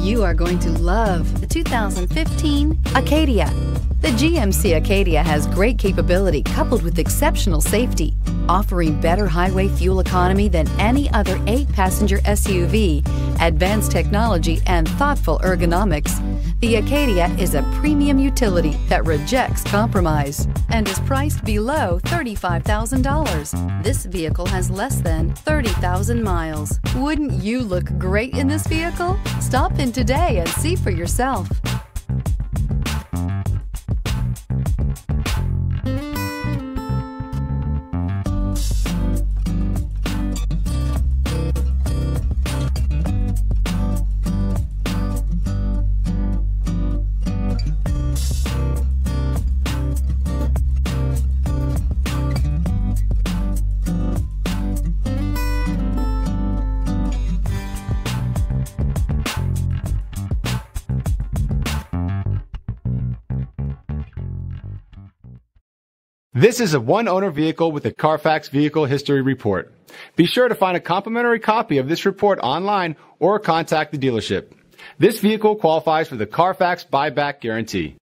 You are going to love the 2015 Acadia. The GMC Acadia has great capability coupled with exceptional safety, offering better highway fuel economy than any other 8-passenger SUV, advanced technology, and thoughtful ergonomics. The Acadia is a premium utility that rejects compromise and is priced below $35,000. This vehicle has less than 30,000 miles. Wouldn't you look great in this vehicle? Stop in today and see for yourself. This is a one-owner vehicle with a CARFAX Vehicle History Report. Be sure to find a complimentary copy of this report online or contact the dealership. This vehicle qualifies for the CARFAX Buyback Guarantee.